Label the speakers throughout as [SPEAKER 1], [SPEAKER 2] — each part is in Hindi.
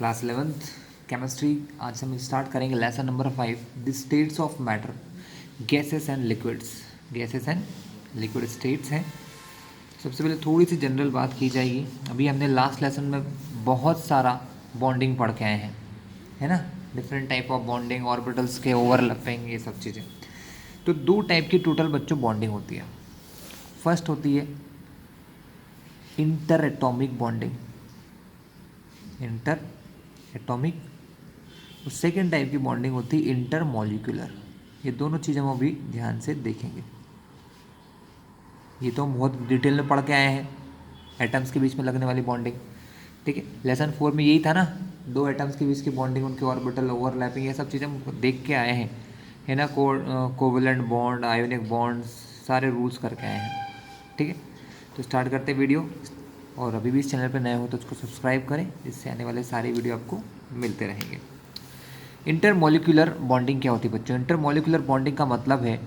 [SPEAKER 1] Class 11th chemistry. आज हम स्टार्ट करेंगे lesson number 5 the states of matter, gases and liquids. Gases and liquid states हैं। सबसे पहले थोड़ी सी जनरल बात की जाएगी। अभी हमने लास्ट लेसन में बहुत सारा बॉन्डिंग पढ़ के आए हैं, है ना, different type of bonding, orbitals के ओवरलैपिंग, ये सब चीज़ें। तो दो टाइप की टोटल बच्चों बॉन्डिंग होती है। फर्स्ट होती है inter atomic bonding, inter atomic. और सेकेंड टाइप की बॉन्डिंग होती है इंटर मॉलिक्यूलर। ये दोनों चीज़ हम अभी ध्यान से देखेंगे। ये तो हम बहुत डिटेल में पढ़ के आए हैं, एटम्स के बीच में लगने वाली बॉन्डिंग। ठीक है, लेसन 4 में यही था ना, दो एटम्स के बीच की बॉन्डिंग, उनके ऑर्बिटल ओवरलैपिंग, ये सब चीज़ें हम देख के आए हैं, है ना। कोवेलेंट बॉन्ड, आयोनिक बॉन्ड, सारे रूल्स करके आए हैं। ठीक है, तो स्टार्ट करते वीडियो। और अभी भी इस चैनल पर नए हो तो उसको सब्सक्राइब करें, जिससे आने वाले सारे वीडियो आपको मिलते रहेंगे। इंटरमॉलिक्यूलर बॉन्डिंग क्या होती है बच्चों? इंटरमॉलिक्यूलर बॉन्डिंग का मतलब है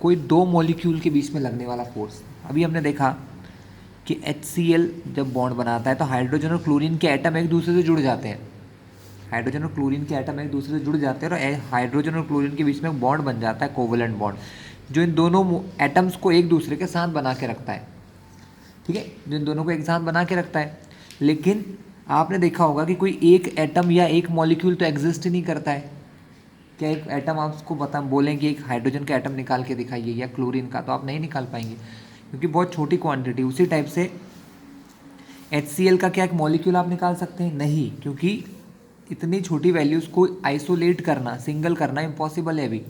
[SPEAKER 1] कोई दो मॉलिक्यूल के बीच में लगने वाला फोर्स। अभी हमने देखा कि HCl जब बॉन्ड बनाता है तो हाइड्रोजन और क्लोरीन के एटम एक दूसरे से जुड़ जाते हैं। हाइड्रोजन और क्लोरीन के एटम एक दूसरे से जुड़ जाते हैं और हाइड्रोजन और क्लोरीन के बीच में बॉन्ड बन जाता है, कोवेलेंट बॉन्ड, जो इन दोनों एटम्स को एक दूसरे के साथ बना के रखता है। ठीक है, जो इन दोनों को एक साथ बना के रखता है। लेकिन आपने देखा होगा कि कोई एक एटम या एक मॉलिक्यूल तो एग्जिस्ट ही नहीं करता है। क्या एक एटम आपको बता बोलें कि एक हाइड्रोजन का एटम निकाल के दिखाइए या क्लोरीन का, तो आप नहीं निकाल पाएंगे, क्योंकि बहुत छोटी क्वांटिटी। उसी टाइप से HCl का क्या एक मॉलिक्यूल आप निकाल सकते हैं? नहीं, क्योंकि इतनी छोटी वैल्यूज़ को आइसोलेट करना, सिंगल करना इम्पॉसिबल है। अभी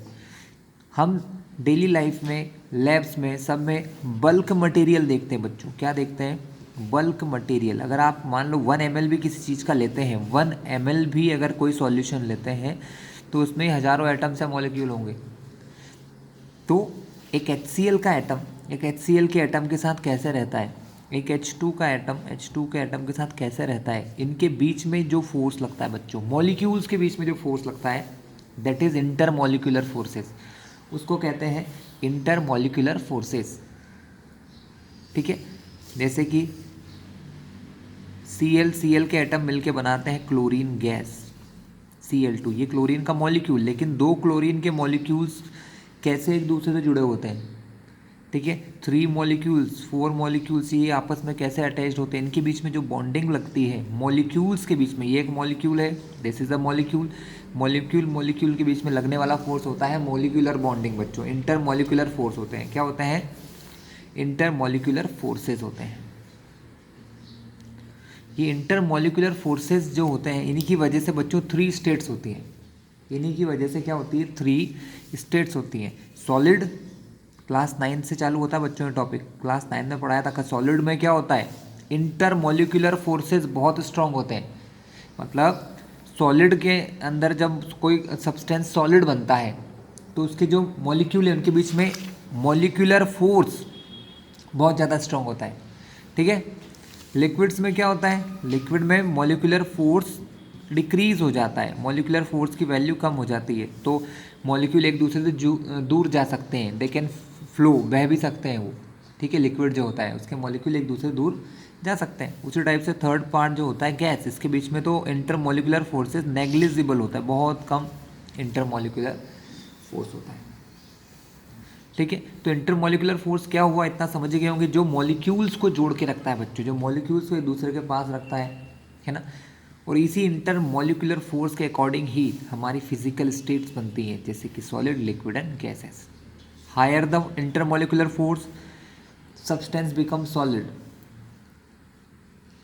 [SPEAKER 1] हम डेली लाइफ में, लैब्स में, सब में बल्क मटेरियल देखते हैं बच्चों। क्या देखते हैं? Bulk material. अगर आप मान लो 1 ml भी किसी चीज़ का लेते हैं, 1 ml भी अगर कोई सॉल्यूशन लेते हैं तो उसमें हज़ारों एटम्स या मॉलिक्यूल होंगे। तो एक HCl का एटम एक HCl के एटम के साथ कैसे रहता है, एक H2 का एटम H2 के एटम के साथ कैसे रहता है, इनके बीच में जो फोर्स लगता है बच्चों, मॉलिक्यूल्स के बीच में जो फोर्स लगता है, that is inter molecular forces. उसको कहते हैं इंटर मॉलिक्यूलर फोर्सेस। ठीक है, जैसे कि Cl के एटम मिलके बनाते हैं क्लोरीन गैस, Cl2। ये क्लोरीन का मॉलिक्यूल, लेकिन दो क्लोरीन के मॉलिक्यूल्स कैसे एक दूसरे से जुड़े होते हैं? ठीक है, 3 मॉलिक्यूल्स, 4 मॉलिक्यूल्स, ये आपस में कैसे अटैच्ड होते हैं? इनके बीच में जो बॉन्डिंग लगती है मॉलिक्यूल्स के बीच में, ये एक मॉलिक्यूल है, this is a molecule, molecule के बीच में लगने वाला फोर्स होता है मॉलिक्यूलर बॉन्डिंग बच्चों। इंटर मॉलिक्यूलर फोर्स होते हैं। क्या होते हैं? इंटर मॉलिक्यूलर फोर्सेस होते हैं। ये इंटर मॉलिक्यूलर फोर्सेस जो होते हैं, इन्हीं की वजह से बच्चों 3 स्टेट्स होती हैं। इन्हीं की वजह से क्या होती है? 3 स्टेट्स होती हैं। सॉलिड, क्लास 9 से चालू होता है बच्चों ने टॉपिक, क्लास 9 में पढ़ाया था। सॉलिड में क्या होता है? इंटर मॉलिक्यूलर फोर्सेस बहुत स्ट्रांग होते हैं। मतलब सॉलिड के अंदर जब कोई सब्सटेंस सॉलिड बनता है तो उसके जो मॉलिक्यूल है उनके बीच में मॉलिक्यूलर फोर्स बहुत ज़्यादा स्ट्रांग होता है। ठीक है, लिक्विड्स में क्या होता है? लिक्विड में मॉलिक्यूलर फोर्स डिक्रीज हो जाता है, मॉलिक्यूलर फोर्स की वैल्यू कम हो जाती है। तो मॉलिक्यूल एक दूसरे से दूर जा सकते हैं, दे कैन फ्लो, बह भी सकते हैं वो। ठीक है, लिक्विड जो होता है उसके मॉलिक्यूल एक दूसरे से दूर जा सकते हैं। उसी टाइप से थर्ड पार्ट जो होता है गैस, इसके बीच में तो इंटर मॉलिक्यूलर फोर्सेस नेग्लिजिबल होता है, बहुत कम इंटर मॉलिक्यूलर फोर्स होता है। ठीक है, तो इंटरमॉलिक्यूलर फोर्स क्या हुआ, इतना समझ गए होंगे। जो मॉलिक्यूल्स को जोड़ के रखता है बच्चों, जो मॉलिक्यूल्स को एक दूसरे के पास रखता है ना। और इसी इंटरमॉलिक्यूलर फोर्स के अकॉर्डिंग ही हमारी फिजिकल स्टेट्स बनती हैं, जैसे कि solid, liquid and gases. Higher the intermolecular force, substance become solid.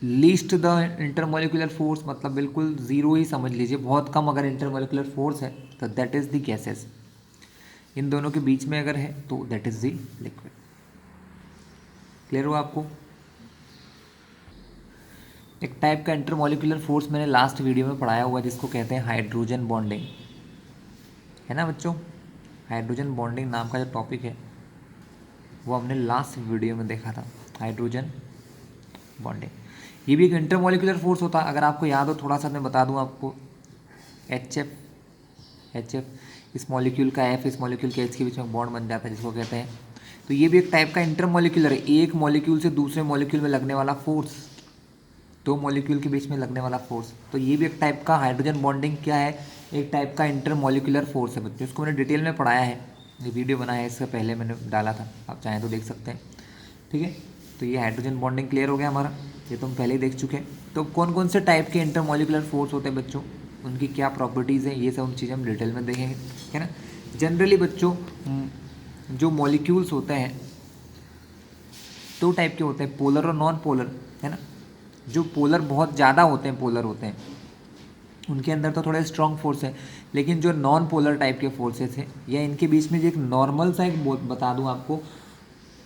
[SPEAKER 1] Least the intermolecular force, मतलब बिल्कुल जीरो ही समझ लीजिए, बहुत कम अगर इंटरमॉलिक्यूलर फोर्स है तो दैट इज़ द गैसेस। इन दोनों के बीच में अगर है तो that is the liquid. Clear हुआ आपको? एक टाइप का इंटरमॉलिक्यूलर फोर्स मैंने लास्ट वीडियो में पढ़ाया हुआ, जिसको कहते हैं हाइड्रोजन बॉन्डिंग, है ना बच्चों। हाइड्रोजन बॉन्डिंग नाम का जो टॉपिक है वो हमने लास्ट वीडियो में देखा था, हाइड्रोजन बॉन्डिंग। ये भी एक इंटरमॉलिक्यूलर फोर्स होता है। अगर आपको याद हो, थोड़ा सा मैं बता दूं आपको, एच एफ, इस मॉलिक्यूल का एफ, इस मॉलिक्यूल के एच के बीच में बॉन्ड बन जाता है, जिसको कहते हैं। तो ये भी एक टाइप का इंटरमॉलिक्यूलर है, एक मॉलिक्यूल से दूसरे मॉलिक्यूल में लगने वाला फोर्स। दो मॉलिक्यूल के बीच में लगने वाला फोर्स। तो ये भी एक टाइप का हाइड्रोजन बॉन्डिंग क्या है, एक टाइप का इंटरमॉलिक्यूलर फोर्स है बच्चों। इसको मैंने डिटेल में पढ़ाया है, ये वीडियो बनाया है इससे पहले मैंने डाला था, आप चाहें तो देख सकते हैं। ठीक है, तो ये हाइड्रोजन बॉन्डिंग क्लियर हो गया हमारा, ये तो हम पहले ही देख चुके हैं। तो कौन कौन से टाइप के इंटरमॉलिक्यूलर फोर्स होते हैं बच्चों, उनकी क्या प्रॉपर्टीज़ हैं, ये सब चीज़ें हम डिटेल में देखेंगे, है ना। जनरली बच्चों जो मॉलिक्यूल्स होते हैं दो टाइप के होते हैं, पोलर और नॉन पोलर, है ना। जो पोलर बहुत ज़्यादा होते हैं, पोलर होते हैं, उनके अंदर तो थोड़े स्ट्रॉन्ग फोर्स है। लेकिन जो नॉन पोलर टाइप के फोर्सेस हैं, या इनके बीच में जो एक नॉर्मल सा एक बता दूं आपको,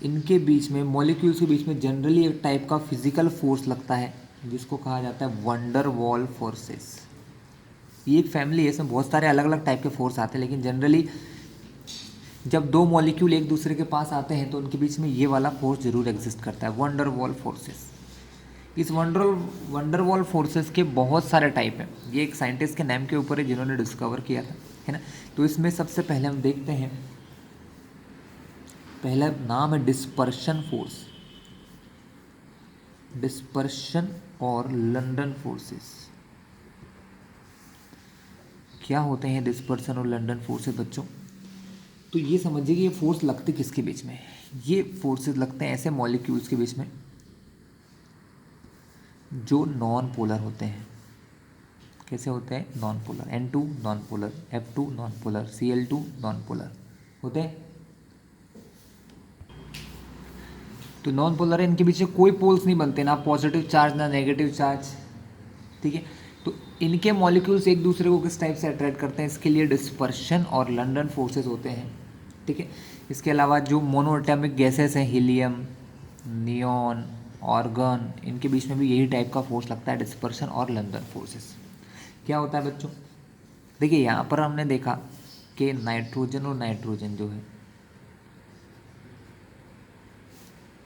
[SPEAKER 1] इनके बीच में मॉलिक्यूल्स के बीच में जनरली एक टाइप का फिजिकल फोर्स लगता है जिसको कहा जाता है वंडर वॉल फोर्सेस। ये एक फैमिली है, इसमें बहुत सारे अलग अलग टाइप के फोर्स आते हैं, लेकिन जनरली जब दो मॉलिक्यूल एक दूसरे के पास आते हैं तो उनके बीच में ये वाला फोर्स जरूर एग्जिस्ट करता है, वंडर वॉल फोर्सेस। इस वंडर वॉल फोर्सेस के बहुत सारे टाइप हैं, ये एक साइंटिस्ट के नाम के ऊपर है जिन्होंने डिस्कवर किया था, है ना। तो इसमें सबसे पहले हम देखते हैं, पहला नाम है डिस्पर्शन फोर्स, डिस्पर्शन और लंडन फोर्सेस। क्या होते हैं डिस्पर्शन और लंडन फोर्सेस बच्चों? तो ये समझिए कि ये फोर्स लगते किसके बीच में, ये फोर्सेस लगते हैं ऐसे मॉलिक्यूल्स के बीच में जो नॉन पोलर होते हैं। कैसे होते हैं? Non polar. N2 non polar, F2 non polar, Cl2 non polar होते हैं। तो नॉन पोलर है, इनके पीछे कोई पोल्स नहीं बनते, ना पॉजिटिव चार्ज ना नेगेटिव चार्ज। ठीक है, तो इनके मॉलिक्यूल्स एक दूसरे को किस टाइप से अट्रैक्ट करते हैं, इसके लिए डिस्पर्शन और लंडन फोर्सेस होते हैं। ठीक है, इसके अलावा जो मोनोएटॉमिक गैसेस हैं, हीलियम, नियॉन, ऑर्गन, इनके बीच में भी यही टाइप का फोर्स लगता है, डिस्पर्शन और लंडन फोर्सेस। क्या होता है बच्चों? देखिए यहाँ पर हमने देखा कि नाइट्रोजन और नाइट्रोजन जो है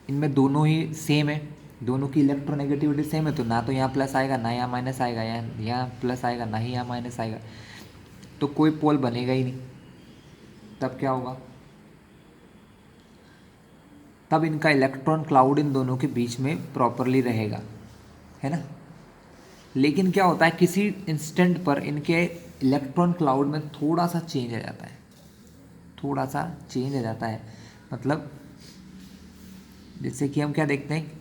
[SPEAKER 1] इनमें दोनों ही सेम है, दोनों की इलेक्ट्रोनेगेटिविटी सेम है, तो ना तो यहाँ प्लस आएगा ना यहाँ माइनस आएगा, यहाँ प्लस आएगा ना ही यहाँ माइनस आएगा, तो कोई पोल बनेगा ही नहीं। तब क्या होगा? तब इनका इलेक्ट्रॉन क्लाउड इन दोनों के बीच में प्रॉपरली रहेगा, है ना। लेकिन क्या होता है, किसी इंस्टेंट पर इनके इलेक्ट्रॉन क्लाउड में थोड़ा सा चेंज आ जाता है, थोड़ा सा चेंज आ जाता है। मतलब जैसे कि हम क्या देखते हैं,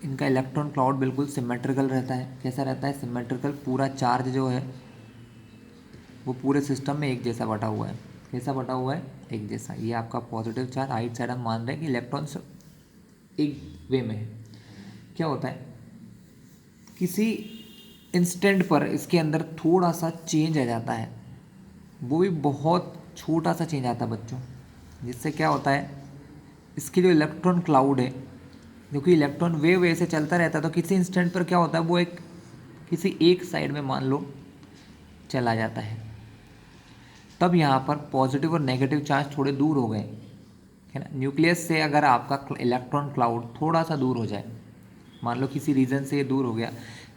[SPEAKER 1] इनका इलेक्ट्रॉन क्लाउड बिल्कुल सिमेट्रिकल रहता है। कैसा रहता है? सिमेट्रिकल। पूरा चार्ज जो है वो पूरे सिस्टम में एक जैसा बटा हुआ है। कैसा बटा हुआ है? एक जैसा। ये आपका पॉजिटिव चार्ज, राइट साइड हम मान रहे हैं कि इलेक्ट्रॉन्स एक वे में है। क्या होता है, किसी इंस्टेंट पर इसके अंदर थोड़ा सा चेंज आ जाता है, वो भी बहुत छोटा सा चेंज आता है बच्चों, जिससे क्या होता है, इसकी जो इलेक्ट्रॉन क्लाउड है, क्योंकि इलेक्ट्रॉन वेव ऐसे चलता रहता है, तो किसी इंस्टेंट पर क्या होता है, वो एक किसी एक साइड में मान लो चला जाता है। तब यहाँ पर पॉजिटिव और नेगेटिव चार्ज थोड़े दूर हो गए, है ना। न्यूक्लियस से अगर आपका इलेक्ट्रॉन क्लाउड थोड़ा सा दूर हो जाए, मान लो किसी रीजन से ये दूर हो गया,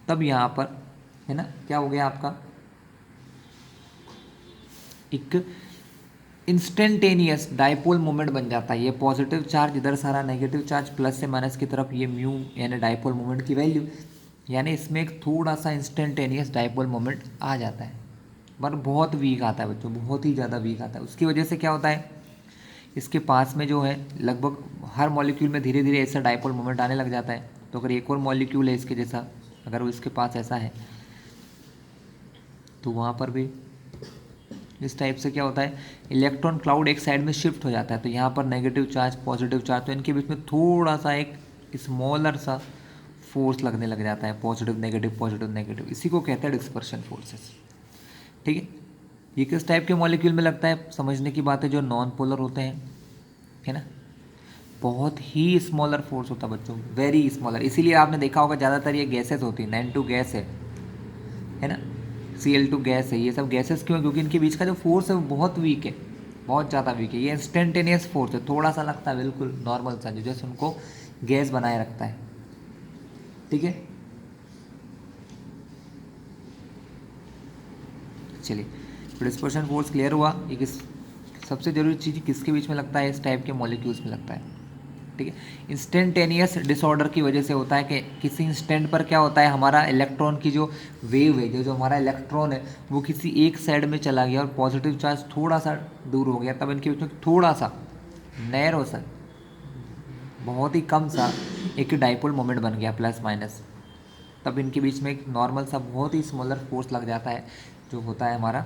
[SPEAKER 1] तब यहाँ पर, है ना, क्या हो गया आपका, एक इंस्टेंटेनियस डाइपोल मोमेंट बन जाता है। ये पॉजिटिव चार्ज इधर सारा, नेगेटिव चार्ज प्लस से माइनस की तरफ, ये म्यू यानी डाइपोल मोमेंट की वैल्यू, यानी इसमें एक थोड़ा सा इंस्टेंटेनियस डाइपोल मोमेंट आ जाता है, पर बहुत वीक आता है बच्चों, बहुत ही ज़्यादा वीक आता है। उसकी वजह से क्या होता है, इसके पास में जो है लगभग हर मॉलिक्यूल में धीरे धीरे ऐसा डाइपोल मोमेंट आने लग जाता है। तो अगर एक और मॉलिक्यूल है इसके जैसा, अगर वो इसके पास ऐसा है, तो वहाँ पर भी इस टाइप से क्या होता है, इलेक्ट्रॉन क्लाउड एक साइड में शिफ्ट हो जाता है। तो यहाँ पर नेगेटिव चार्ज, पॉजिटिव चार्ज, तो इनके बीच में थोड़ा सा एक स्मॉलर सा फोर्स लगने लग जाता है, पॉजिटिव नेगेटिव। इसी को कहते हैं डिस्पर्शन फोर्सेस। ठीक है, ये किस टाइप के मॉलिक्यूल में लगता है, समझने की बात है, जो नॉन पोलर होते हैं, है ना। बहुत ही स्मॉलर फोर्स होता है बच्चों, वेरी स्मॉलर। इसीलिए आपने देखा होगा ज़्यादातर ये गैसेस होती हैं, N2 गैस है ना, Cl2 गैस है। ये सब गैसेस क्यों? क्योंकि इनके बीच का जो फोर्स है वो बहुत वीक है, बहुत ज़्यादा वीक है। ये इंस्टेंटेनियस फोर्स है, थोड़ा सा लगता है, बिल्कुल नॉर्मल सा, जो जैसे उनको गैस बनाए रखता है। ठीक है, चलिए, डिस्पर्शन फोर्स क्लियर हुआ। ये किस सबसे जरूरी चीज़ किसके बीच में लगता है, इस टाइप के मॉलिक्यूल्स में लगता है। ठीक है। इंस्टेंटेनियस डिसऑर्डर की वजह से होता है कि किसी इंस्टेंट पर क्या होता है, हमारा इलेक्ट्रॉन की जो वेव है, जो हमारा इलेक्ट्रॉन है वो किसी एक साइड में चला गया और पॉजिटिव चार्ज थोड़ा सा दूर हो गया, तब इनके बीच में थोड़ा सा नैरो सा, बहुत ही कम सा एक डाइपोल मोमेंट बन गया प्लस माइनस, तब इनके बीच में एक नॉर्मल सा बहुत ही स्मॉलर फोर्स लग जाता है, जो होता है हमारा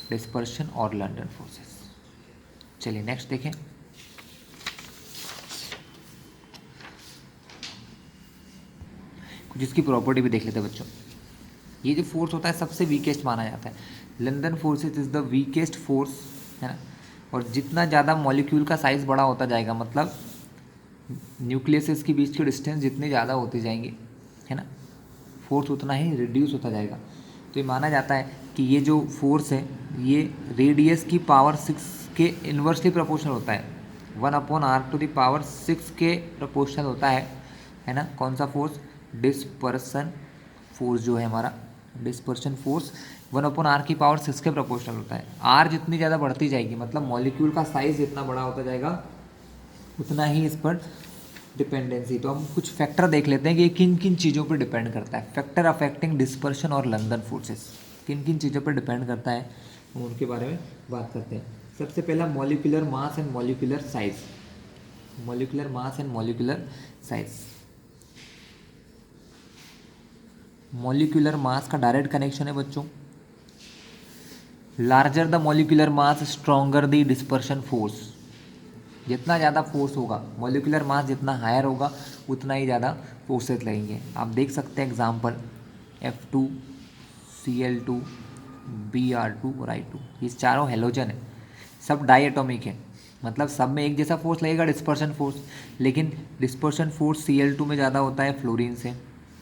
[SPEAKER 1] डिस्पर्शन और लंडन फोर्सेस। चलिए नेक्स्ट देखें। कुछ इसकी प्रॉपर्टी भी देख लेते हैं बच्चों। ये जो फोर्स होता है सबसे वीकेस्ट माना जाता है, London forces is the weakest force, है ना। और जितना ज़्यादा मॉलिक्यूल का साइज़ बड़ा होता जाएगा, मतलब न्यूक्लियस के बीच की डिस्टेंस जितनी ज़्यादा होती जाएंगी, है ना, फोर्स उतना ही रिड्यूस होता जाएगा। तो ये माना जाता है कि ये जो फोर्स है ये रेडियस की पावर 6 के इन्वर्सली प्रोपोर्शनल होता है, 1/r⁶ के प्रोपोर्शनल होता है ना। कौन सा फोर्स? डिस्पर्सन फोर्स जो है हमारा, डिस्पर्शन फोर्स 1/r⁶ के प्रोपोर्शनल होता है। आर जितनी ज़्यादा बढ़ती जाएगी, मतलब मॉलिक्यूल का साइज़ जितना बड़ा होता जाएगा, उतना ही इस पर डिपेंडेंसी। तो हम कुछ फैक्टर देख लेते हैं कि किन किन चीज़ों पर डिपेंड करता है। फैक्टर अफेक्टिंग डिस्पर्शन और लंदन फोर्सेस किन किन चीज़ों पर डिपेंड करता है, हम उनके बारे में बात करते हैं। सबसे पहला molecular mass and molecular size. Molecular mass and molecular size. Molecular mass का डायरेक्ट कनेक्शन है बच्चों, larger the molecular mass stronger the dispersion force. जितना ज़्यादा फोर्स होगा, मॉलिक्यूलर मास जितना हायर होगा, उतना ही ज़्यादा फोर्सेस लगेंगे। आप देख सकते हैं एग्जांपल F2 Cl2 Br2 और I2, ये चारों हेलोजन है, सब डाई एटॉमिक है, मतलब सब में एक जैसा फोर्स लगेगा डिस्पर्शन फोर्स, लेकिन डिस्पर्शन फोर्स Cl2 में ज़्यादा होता है फ्लोरीन से,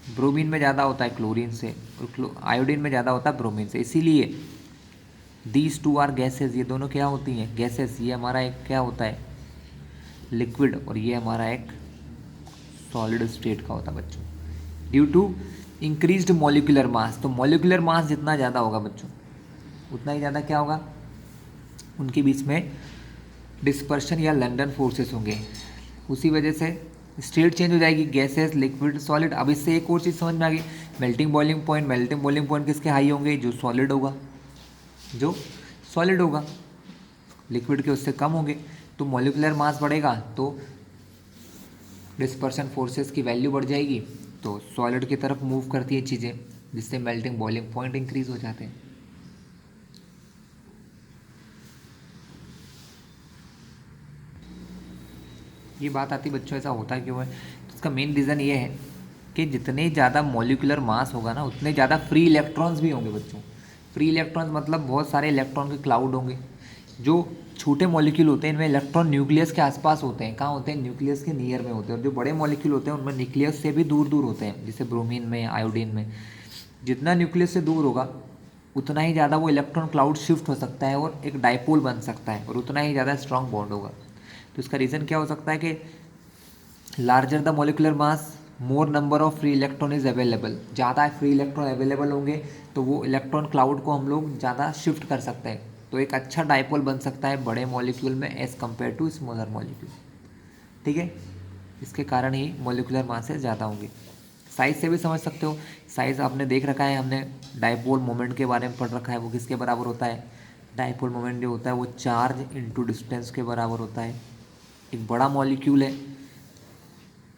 [SPEAKER 1] ब्रोमीन में ज़्यादा होता है क्लोरीन से, और आयोडीन में ज़्यादा होता है ब्रोमीन से। इसीलिए दीज टू आर गैसेज, ये दोनों क्या होती हैं? गैसेज। ये हमारा एक क्या होता है? लिक्विड, और ये हमारा एक सॉलिड स्टेट का होता है बच्चों, due to increased molecular mass. तो मॉलिक्यूलर मास जितना ज़्यादा होगा बच्चों, उतना ही ज़्यादा क्या होगा, उनके बीच में डिस्पर्शन या लंडन फोर्सेस होंगे। उसी वजह से स्टेट चेंज हो जाएगी, गैसेस, लिक्विड, सॉलिड। अब इससे एक और चीज़ समझ में आ गई, melting boiling point. Melting boiling point किसके हाई होंगे? जो सॉलिड होगा, जो सॉलिड होगा, लिक्विड के उससे कम होंगे। तो मॉलिक्यूलर मास बढ़ेगा तो डिस्पर्शन फोर्सेस की वैल्यू बढ़ जाएगी, तो सॉलिड की तरफ मूव करती है चीज़ें, जिससे मेल्टिंग बॉइलिंग पॉइंट इंक्रीज हो जाते हैं। ये बात आती बच्चों, ऐसा होता क्यों है? तो इसका मेन रीज़न ये है कि जितने ज़्यादा मॉलिक्यूलर मास होगा ना, उतने ज़्यादा फ्री इलेक्ट्रॉन्स भी होंगे बच्चों। फ्री इलेक्ट्रॉन्स मतलब बहुत सारे इलेक्ट्रॉन के क्लाउड होंगे। जो छोटे मॉलिक्यूल होते हैं इनमें इलेक्ट्रॉन न्यूक्लियस के आसपास होते हैं। कहाँ होते हैं? न्यूक्लियस के नियर में होते हैं। और जो बड़े मॉलिक्यूल होते हैं उनमें न्यूक्लियस से भी दूर दूर होते हैं, जैसे ब्रोमीन में, आयोडीन में। जितना न्यूक्लियस से दूर होगा, उतना ही ज़्यादा वो इलेक्ट्रॉन क्लाउड शिफ्ट हो सकता है और एक डाइपोल बन सकता है, और उतना ही ज़्यादा स्ट्रॉन्ग बॉन्ड होगा। तो इसका रीज़न क्या हो सकता है कि larger the molecular mass, more number of free electron is available. ज़्यादा फ्री इलेक्ट्रॉन अवेलेबल होंगे तो वो इलेक्ट्रॉन क्लाउड को हम लोग ज़्यादा शिफ्ट कर सकते हैं, तो एक अच्छा डाइपोल बन सकता है बड़े मॉलिक्यूल में as compare to smaller molecule. ठीक है, इसके कारण ही मॉलिक्यूलर मासेस ज़्यादा होंगे। साइज़ से भी समझ सकते हो, साइज़ आपने देख रखा है, हमने डाइपोल मोमेंट के बारे में पढ़ रखा है। वो किसके बराबर होता है? डाइपोल मोमेंट जो होता है वो चार्ज इनटू डिस्टेंस के बराबर होता है। एक बड़ा मॉलिक्यूल है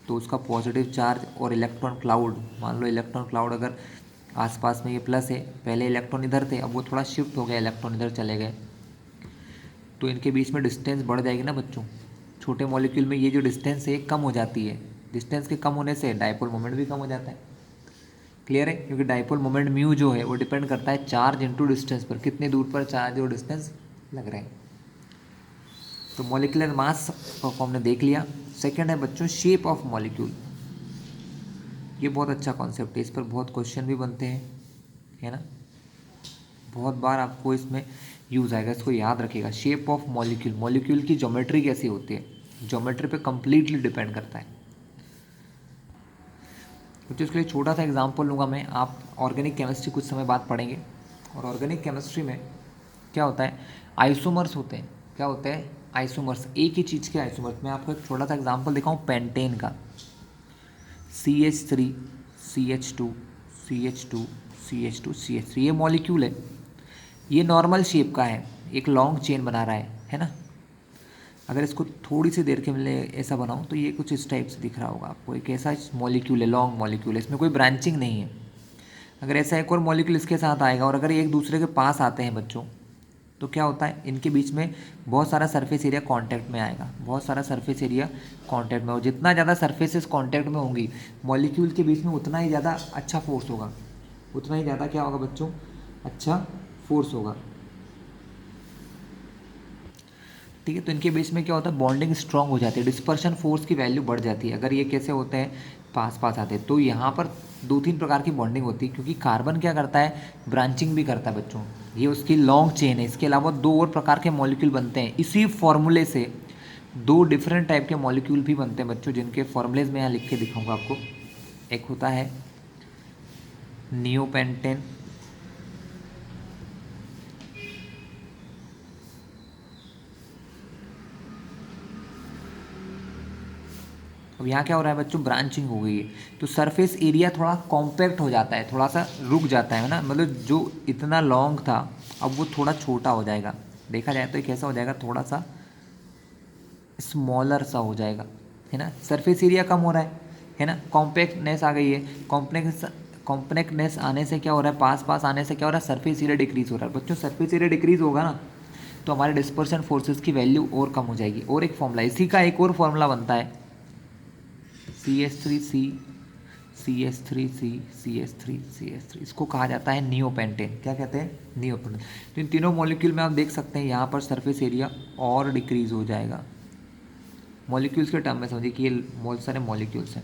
[SPEAKER 1] तो उसका पॉजिटिव चार्ज और इलेक्ट्रॉन क्लाउड, मान लो इलेक्ट्रॉन क्लाउड अगर आसपास में ये प्लस है, पहले इलेक्ट्रॉन इधर थे, अब वो थोड़ा शिफ्ट हो गया, इलेक्ट्रॉन इधर चले गए, तो इनके बीच में डिस्टेंस बढ़ जाएगी ना बच्चों। छोटे मॉलिक्यूल में ये जो डिस्टेंस है कम हो जाती है, डिस्टेंस के कम होने से डाइपोल मोमेंट भी कम हो जाता है। क्लियर है? क्योंकि डाइपोल मोमेंट म्यू जो है वो डिपेंड करता है चार्ज इनटू डिस्टेंस पर, कितनी दूर पर चार्ज और डिस्टेंस लग रहे हैं। तो मॉलिक्यूलर मास को हमने देख लिया। सेकंड है बच्चों शेप ऑफ मॉलिक्यूल। ये बहुत अच्छा कॉन्सेप्ट है, इस पर बहुत क्वेश्चन भी बनते हैं, है ना, बहुत बार आपको इसमें यूज़ आएगा, इसको याद रखिएगा। शेप ऑफ मॉलिक्यूल, मॉलिक्यूल की ज्योमेट्री कैसी होती है, ज्योमेट्री पे कम्प्लीटली डिपेंड करता है। कुछ इसके लिए छोटा सा एग्जांपल लूँगा मैं। आप ऑर्गेनिक केमिस्ट्री कुछ समय बाद पढ़ेंगे, और ऑर्गेनिक केमिस्ट्री में क्या होता है, आइसोमर्स होते हैं। क्या होते हैं, आइसोमर्स, एक ही चीज़ के आइसोमर्स। मैं आपको एक छोटा सा एग्जांपल दिखाऊं पेंटेन का, CH3 CH2 CH2 CH2 CH3, ये मॉलिक्यूल है, ये नॉर्मल शेप का है, एक लॉन्ग चेन बना रहा है ना। अगर इसको थोड़ी सी देर के लिए ऐसा बनाऊं तो ये कुछ इस टाइप से दिख रहा होगा आपको, एक ऐसा मॉलिक्यूल है, लॉन्ग मॉलिक्यूल है, इसमें कोई ब्रांचिंग नहीं है। अगर ऐसा एक और मॉलिक्यूल इसके साथ आएगा और अगर ये एक दूसरे के पास आते हैं बच्चों, तो क्या होता है, इनके बीच में बहुत सारा सरफेस एरिया कांटेक्ट में आएगा, बहुत सारा सरफेस एरिया कांटेक्ट में, और जितना ज़्यादा सरफेसेस कांटेक्ट में होंगी मॉलिक्यूल के बीच में, उतना ही ज़्यादा अच्छा फोर्स होगा, उतना ही ज़्यादा क्या होगा बच्चों, अच्छा फोर्स होगा। ठीक है, तो इनके बीच में क्या होता है, बॉन्डिंग स्ट्रांग हो जाती है, डिस्पर्शन फोर्स की वैल्यू बढ़ जाती है। अगर ये कैसे होते हैं, पास पास आते हैं, तो यहाँ पर 2-3 प्रकार की बॉन्डिंग होती है, क्योंकि कार्बन क्या करता है, ब्रांचिंग भी करता है बच्चों, ये उसकी लॉन्ग चेन है। इसके अलावा 2 और प्रकार के मॉलिक्यूल बनते हैं इसी फॉर्मूले से, 2 डिफरेंट टाइप के मॉलिक्यूल भी बनते हैं बच्चों, जिनके फॉर्मूलेज में यहाँ लिख के दिखाऊंगा आपको। एक होता है नियोपेंटेन, अब यहाँ क्या हो रहा है बच्चों, ब्रांचिंग हो गई है, तो सरफेस एरिया थोड़ा कॉम्पैक्ट हो जाता है, थोड़ा सा रुक जाता है ना, मतलब जो इतना लॉन्ग था अब वो थोड़ा छोटा हो जाएगा, देखा जाए तो ये कैसा हो जाएगा, थोड़ा सा स्मॉलर सा हो जाएगा, है ना। सरफेस एरिया कम हो रहा है ना, कॉम्पैक्टनेस आ गई है, कॉम्पैक्टनेस आने से क्या हो रहा है, पास पास आने से क्या हो रहा है, सरफेस एरिया डिक्रीज हो रहा है बच्चों। सरफेस एरिया डिक्रीज होगा ना, तो हमारे डिस्पर्शन फोर्सेस की वैल्यू और कम हो जाएगी। और एक फॉर्मूला, इसी का एक और फॉर्मूला बनता है CH3C CH3C CH3 CH3, इसको कहा जाता है नियोपेंटेन। क्या कहते हैं, नियोपेंटेन। तो इन तीनों मॉलिक्यूल में आप देख सकते हैं यहाँ पर सरफेस एरिया और डिक्रीज हो जाएगा। मॉलिक्यूल्स के टर्म में समझिए कि ये बहुत सारे मॉलिक्यूल्स हैं,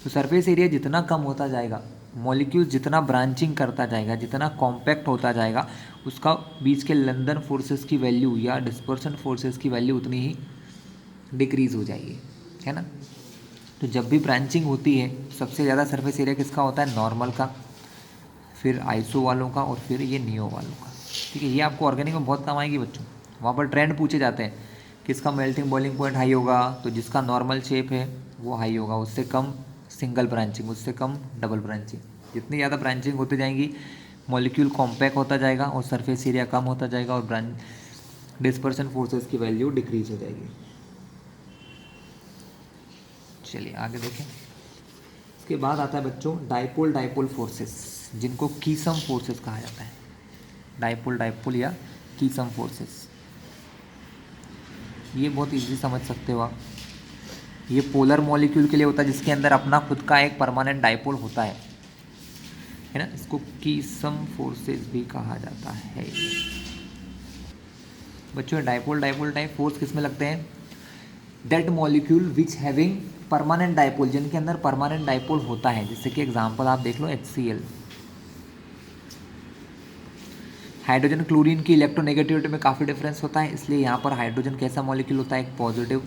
[SPEAKER 1] तो सरफेस एरिया जितना कम होता जाएगा, मॉलिक्यूल जितना ब्रांचिंग करता जाएगा, जितना कॉम्पैक्ट होता जाएगा, उसका बीच के लंदन फोर्सेस की वैल्यू या डिस्पर्सन फोर्सेस की वैल्यू उतनी ही डिक्रीज हो जाएगी, है ना। तो जब भी ब्रांचिंग होती है, सबसे ज़्यादा सरफेस एरिया किसका होता है, नॉर्मल का, फिर आइसो वालों का, और फिर ये नियो वालों का। ठीक है, ये आपको ऑर्गेनिक में बहुत काम आएगी बच्चों। वहाँ पर ट्रेंड पूछे जाते हैं, किसका मेल्टिंग बॉइलिंग पॉइंट हाई होगा, तो जिसका नॉर्मल शेप है वो हाई होगा, उससे कम सिंगल ब्रांचिंग, उससे कम डबल ब्रांचिंग। जितनी ज़्यादा ब्रांचिंग होती जाएंगी, मॉलिक्यूल कॉम्पैक्ट होता जाएगा और सरफेस एरिया कम होता जाएगा, और डिस्पर्सन फोर्सेस की वैल्यू डिक्रीज हो जाएगी। चलिए आगे देखें। इसके बाद आता है बच्चों डाइपोल डाइपोल फोर्सेस, जिनको कीसम फोर्सेस कहा जाता है। डाइपोल डाइपोल या कीसम फोर्सेस, ये बहुत इजी समझ सकते हो आप। ये पोलर मॉलिक्यूल के लिए होता है, जिसके अंदर अपना खुद का एक परमानेंट डाइपोल होता है ना। इसको कीसम फोर्सेस भी कहा जाता है बच्चों। डाइपोल डाइपोल टाइप फोर्स किस में लगते हैं, that molecule which having permanent dipole, जिनके अंदर परमानेंट डाइपोल होता है। जैसे कि एग्जांपल आप देख लो HCl। हाइड्रोजन क्लोरीन की इलेक्ट्रोनेगेटिविटी में काफ़ी डिफरेंस होता है, इसलिए यहाँ पर हाइड्रोजन कैसा मॉलिक्यूल होता है, एक पॉजिटिव,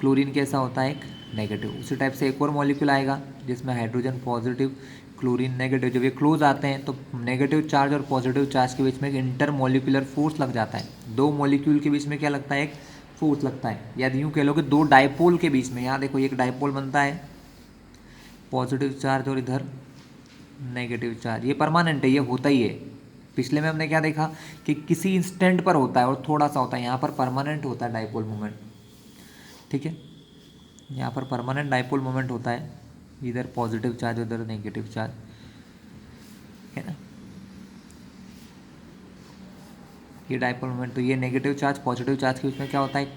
[SPEAKER 1] क्लोरीन कैसा होता है, एक नेगेटिव। उसी टाइप से एक और मॉलिक्यूल आएगा जिसमें हाइड्रोजन पॉजिटिव, क्लोरीन नेगेटिव। जब ये क्लोज आते हैं तो नेगेटिव चार्ज और पॉजिटिव चार्ज के बीच में एक इंटर मॉलिक्यूलर फोर्स लग जाता है। 2 मॉलिक्यूल के बीच में क्या लगता है, एक फोर्स लगता है, या यूँ कह लो कि 2 डाइपोल के बीच में। यहाँ देखो एक डाइपोल बनता है, पॉजिटिव चार्ज और इधर नेगेटिव चार्ज, ये परमानेंट है, ये होता ही है। पिछले में हमने क्या देखा कि किसी इंस्टेंट पर होता है और थोड़ा सा होता है, यहाँ पर परमानेंट होता है डाइपोल मोमेंट। ठीक है, यहाँ पर परमानेंट डाइपोल मोमेंट होता है, इधर पॉजिटिव चार्ज उधर नेगेटिव चार्ज, है ना। ये डाइपोल मोमेंट, तो ये नेगेटिव चार्ज पॉजिटिव चार्ज के बीच में क्या होता है,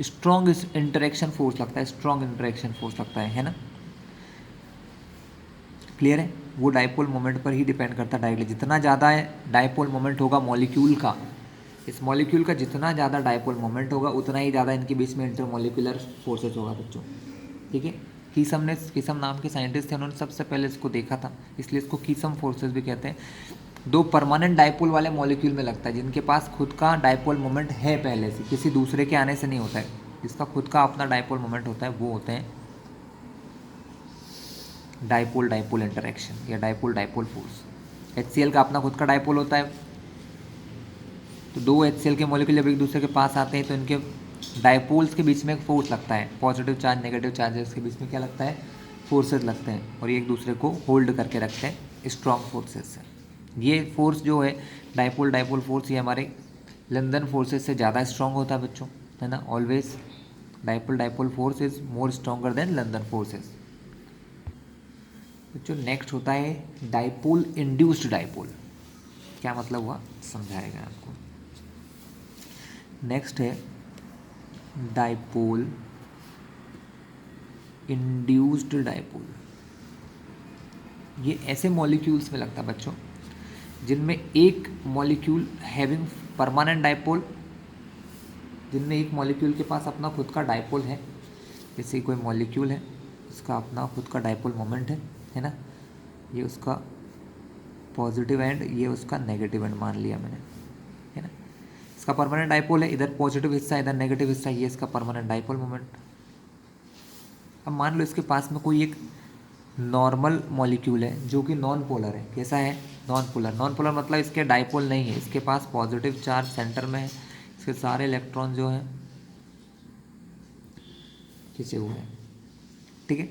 [SPEAKER 1] स्ट्रॉन्ग इंटरेक्शन फोर्स लगता है, स्ट्रॉन्ग इंटरेक्शन फोर्स लगता है ना। क्लियर है, वो डाइपोल मोमेंट पर ही डिपेंड करता है डायरेक्टली। जितना ज़्यादा डाइपोल मोमेंट होगा मॉलिक्यूल का, इस मॉलिक्यूल का जितना ज़्यादा डाइपोल मोमेंट होगा, उतना ही ज़्यादा इनके बीच में इंटरमॉलिक्यूलर फोर्सेस होगा बच्चों। ठीक है, कीसम नाम के साइंटिस्ट थे, उन्होंने सबसे पहले इसको देखा था, इसलिए इसको कीसम फोर्सेस भी कहते हैं। 2 परमानेंट डाइपोल वाले मॉलिक्यूल में लगता है, जिनके पास खुद का डाइपोल मोमेंट है पहले से, किसी दूसरे के आने से नहीं होता है, जिसका खुद का अपना डाइपोल मोमेंट होता है, वो होते हैं डाइपोल डाइपोल इंटरेक्शन या डाइपोल डाइपोल फोर्स। HCl का अपना खुद का डाइपोल होता है, तो दो HCl के मॉलिक्यूल जब एक दूसरे के पास आते हैं तो इनके डायपोल्स के बीच में एक फोर्स लगता है, पॉजिटिव चार्ज नेगेटिव चार्जेस के बीच में क्या लगता है, फोर्सेस लगते हैं, और ये एक दूसरे को होल्ड करके रखते हैं स्ट्रॉन्ग फोर्सेस से। ये फोर्स जो है डायपोल डायपोल फोर्स, ये हमारे लंदन फोर्सेस से ज़्यादा स्ट्रॉन्ग होता है बच्चों, है ना। Always dipole dipole force is more stronger than London forces. बच्चों नेक्स्ट होता है डायपोल इंड्यूस्ड डायपोल। क्या मतलब हुआ समझाएगा आपको। नेक्स्ट है डायपोल इंड्यूस्ड डायपोल। ये ऐसे मॉलिक्यूल्स में लगता है बच्चों जिनमें एक मॉलिक्यूल हैविंग परमानेंट डायपोल, जिनमें एक मॉलिक्यूल के पास अपना खुद का डायपोल है। जैसे कोई मॉलिक्यूल है, उसका अपना खुद का डायपोल मोमेंट है ना, ये उसका पॉजिटिव एंड, ये उसका नेगेटिव एंड मान लिया मैंने, है ना। इसका परमानेंट डायपोल है, इधर पॉजिटिव हिस्सा इधर नेगेटिव हिस्सा, ये इसका परमानेंट डायपोल मोमेंट। अब मान लो इसके पास में कोई एक नॉर्मल मॉलिक्यूल है जो कि नॉन पोलर है। कैसा है, नॉन पोलर। नॉन पोलर मतलब इसके डायपोल नहीं है, इसके पास पॉजिटिव चार्ज सेंटर में है, इसके सारे इलेक्ट्रॉन जो हैं खींचे हुए हैं, ठीक है।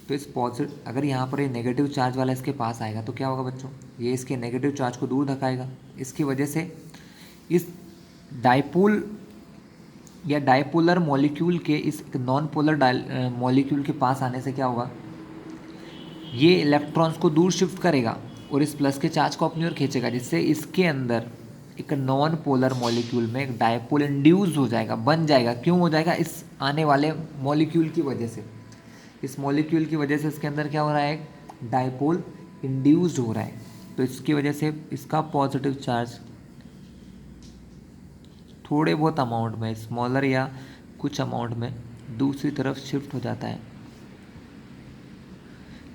[SPEAKER 1] तो इस पॉजिटिव, अगर यहाँ पर ये नेगेटिव चार्ज वाला इसके पास आएगा तो क्या होगा बच्चों, ये इसके नेगेटिव चार्ज को दूर धकाएगा। इसकी वजह से इस डायपोल या डायपोलर मॉलिक्यूल के इस नॉन पोलर मॉलिक्यूल के पास आने से क्या होगा, ये इलेक्ट्रॉन्स को दूर शिफ्ट करेगा और इस प्लस के चार्ज को अपनी ओर खींचेगा, जिससे इसके अंदर एक नॉन पोलर मॉलिक्यूल में एक डायपोल इंड्यूस हो जाएगा, बन जाएगा। क्यों हो जाएगा, इस आने वाले मॉलिक्यूल की वजह से। इस मॉलिक्यूल की वजह से इसके अंदर क्या हो रहा है, डायपोल इंड्यूस्ड हो रहा है। तो इसकी वजह से इसका पॉजिटिव चार्ज थोड़े बहुत अमाउंट में, स्मॉलर या कुछ अमाउंट में दूसरी तरफ शिफ्ट हो जाता है।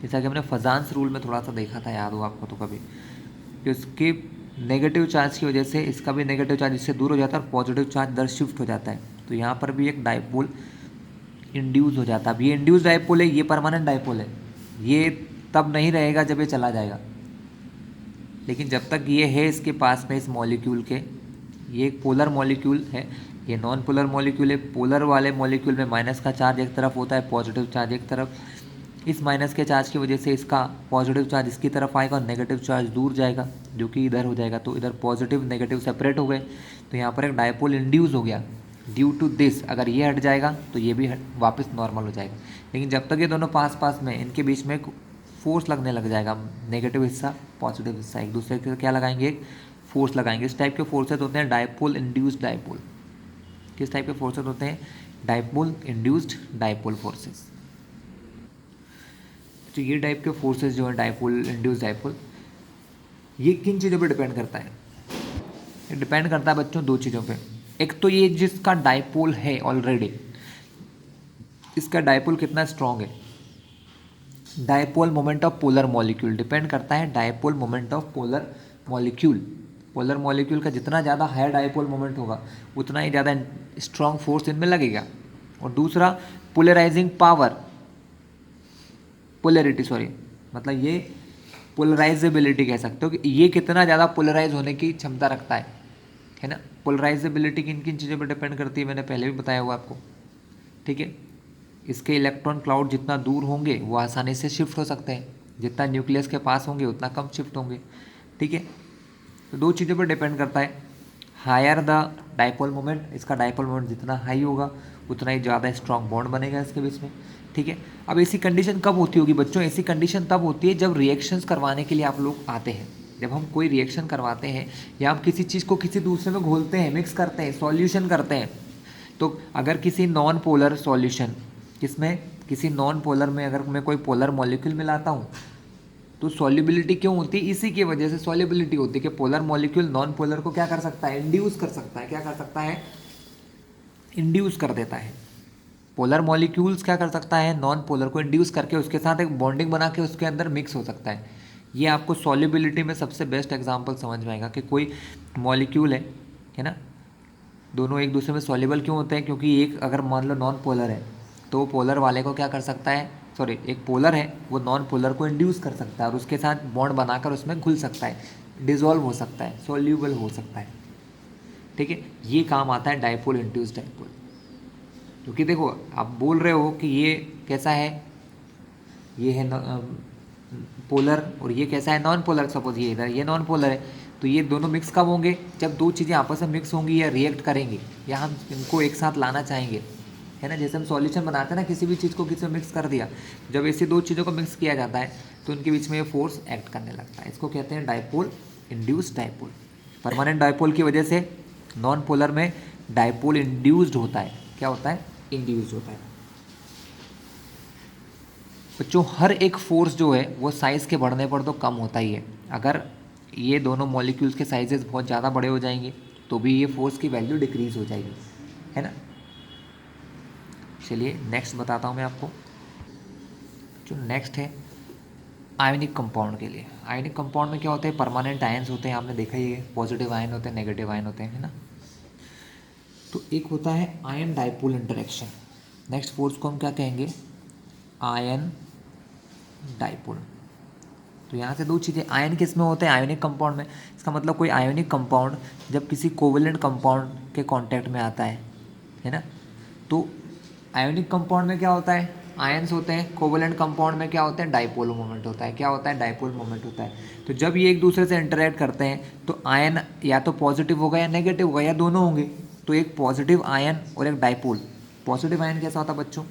[SPEAKER 1] जैसा कि हमने फजान्स रूल में थोड़ा सा देखा था, याद हो आपको तो कभी, कि उसके नेगेटिव चार्ज की वजह से इसका भी नेगेटिव चार्ज इससे दूर हो जाता है और पॉजिटिव चार्ज इधर शिफ्ट हो जाता है। तो यहाँ पर भी एक डायपोल इंड्यूस हो जाता है। अब ये इंड्यूस डायपोल है, ये परमानेंट डायपोल है, ये तब नहीं रहेगा जब ये चला जाएगा, लेकिन जब तक ये है इसके पास में इस मॉलिक्यूल के, ये एक पोलर मॉलिक्यूल है, ये नॉन पोलर मॉलिक्यूल है। पोलर वाले मॉलिक्यूल में माइनस का चार्ज एक तरफ होता है, पॉजिटिव चार्ज एक तरफ। इस माइनस के चार्ज की वजह से इसका पॉजिटिव चार्ज इसकी तरफ आएगा और नेगेटिव चार्ज दूर जाएगा, जो कि इधर हो जाएगा। तो इधर पॉजिटिव नेगेटिव सेपरेट हो गए, तो यहाँ पर एक डायपोल इंड्यूस हो गया। ड्यू टू दिस अगर ये हट जाएगा तो ये भी वापस नॉर्मल हो जाएगा। लेकिन जब तक ये दोनों पास पास में, इनके बीच में एक फोर्स लगने लग जाएगा, नेगेटिव हिस्सा पॉजिटिव हिस्सा एक दूसरे के क्या लगाएंगे, एक फोर्स लगाएंगे। इस टाइप के फोर्सेज होते हैं डायपोल इंड्यूस्ड डायपोल। किस टाइप के फोर्सेज होते हैं, डायपोल इंड्यूस्ड डायपोल फोर्सेस। तो ये टाइप के फोर्सेस जो है डायपोल इंड्यूस्ड डायपोल, ये किन चीज़ों पे डिपेंड करता है, ये डिपेंड करता है बच्चों दो चीज़ों पे। एक तो ये जिसका डायपोल है ऑलरेडी, इसका डायपोल कितना स्ट्रॉन्ग है, dipole moment of polar molecule depend करता है dipole moment of polar molecule. Polar molecule का जितना ज़्यादा हायर डायपोल मोमेंट होगा उतना ही ज़्यादा स्ट्रॉन्ग फोर्स इनमें लगेगा। और दूसरा पोलराइजिंग पावर, पोलरिटी सॉरी, मतलब ये पोलराइजेबिलिटी कह सकते हो कि ये कितना ज़्यादा पोलराइज होने की क्षमता रखता है ना। पोलराइजेबिलिटी किन किन चीज़ों पर डिपेंड करती है, मैंने पहले भी बताया हुआ आपको, ठीक है। इसके इलेक्ट्रॉन क्लाउड जितना दूर होंगे वो आसानी से शिफ्ट हो सकते हैं, जितना न्यूक्लियस के पास होंगे उतना कम शिफ्ट होंगे, ठीक है। तो दो चीज़ों पर डिपेंड करता है, हायर द डायपोल मोमेंट, इसका डायपोल मोमेंट जितना हाई होगा उतना ही ज़्यादा स्ट्रॉन्ग बॉन्ड बनेगा इसके बीच में, ठीक है। अब ऐसी कंडीशन कब होती होगी बच्चों, ऐसी कंडीशन तब होती है जब रिएक्शंस करवाने के लिए आप लोग आते हैं। जब हम कोई रिएक्शन करवाते हैं या हम किसी चीज़ को किसी दूसरे में घोलते हैं, मिक्स करते हैं, सॉल्यूशन करते हैं, तो अगर किसी नॉन पोलर सॉल्यूशन, किसमें, किसी नॉन पोलर में अगर मैं कोई पोलर मॉलिक्यूल मिलाता हूँ तो सॉल्युबिलिटी क्यों होती है, इसी की वजह से सॉल्युबिलिटी होती है कि पोलर मॉलिक्यूल नॉन पोलर को क्या कर सकता है, इंड्यूस कर सकता है। क्या कर सकता है, इंड्यूस कर देता है। पोलर मॉलिक्यूल्स क्या कर सकता है, नॉन पोलर को इंड्यूस करके उसके साथ एक बॉन्डिंग बना के उसके अंदर मिक्स हो सकता है। ये आपको सॉल्युबिलिटी में सबसे बेस्ट एग्जांपल समझ में आएगा कि कोई मॉलिक्यूल है ना, दोनों एक दूसरे में सॉल्युबल क्यों होते हैं, क्योंकि एक अगर मान लो नॉन पोलर है तो पोलर वाले को क्या कर सकता है, सॉरी एक पोलर है वो नॉन पोलर को इंड्यूस कर सकता है और उसके साथ बॉन्ड बनाकर उसमें घुल सकता है, डिजोल्व हो सकता है, सॉल्यूबल हो सकता है, ठीक है, ये काम आता है डाइपोल इंड्यूस्ड डाइपोल। क्योंकि देखो आप बोल रहे हो कि ये कैसा है, ये है पोलर और ये कैसा है नॉन पोलर, सपोज ये इधर ये नॉन पोलर है, तो ये दोनों मिक्स कब होंगे, जब दो चीज़ें आपस में मिक्स होंगी या रिएक्ट करेंगी या हम इनको एक साथ लाना चाहेंगे, है ना। जैसे हम सॉल्यूशन बनाते हैं ना, किसी भी चीज़ को किसी में मिक्स कर दिया, जब ऐसी दो चीज़ों को मिक्स किया जाता है तो उनके बीच में ये फोर्स एक्ट करने लगता है, इसको कहते हैं dipole induced dipole. Permanent dipole की वजह से नॉन पोलर में डाइपोल इंड्यूस्ड होता है, क्या होता है, इंड्यूस्ड होता है। बच्चों हर एक फोर्स जो है वो साइज़ के बढ़ने पर तो कम होता ही है, अगर ये दोनों मॉलिक्यूल्स के साइजेस बहुत ज़्यादा बड़े हो जाएंगे तो भी ये फोर्स की वैल्यू डिक्रीज हो जाएगी, है ना। चलिए नेक्स्ट बताता हूँ मैं आपको। जो नेक्स्ट है आयनिक कंपाउंड के लिए। आयनिक कंपाउंड में क्या होता है, परमानेंट आयन्स होते हैं, आपने देखा ही है, पॉजिटिव आयन होते हैं, नेगेटिव आयन होते हैं, है ना। तो एक होता है ion dipole interaction. Next force को हम क्या कहेंगे, आयन डाइपोल। तो यहाँ से दो चीज़ें, आयन किस में होते हैं, आयोनिक कंपाउंड में। इसका मतलब कोई आयोनिक कंपाउंड जब किसी कोवेलेंट कंपाउंड के कांटेक्ट में आता है ना, तो आयोनिक कंपाउंड में क्या होता है, आयन्स होते हैं, कोवेलेंट कंपाउंड में क्या होते हैं, डाइपोल मोमेंट होता है। क्या होता है, डाइपोल मोमेंट होता है। तो जब ये एक दूसरे से इंटरेक्ट करते हैं तो आयन या तो पॉजिटिव होगा या नेगेटिव होगा या दोनों होंगे। तो एक पॉजिटिव आयन और एक डाइपोल। पॉजिटिव आयन कैसा होता है बच्चों,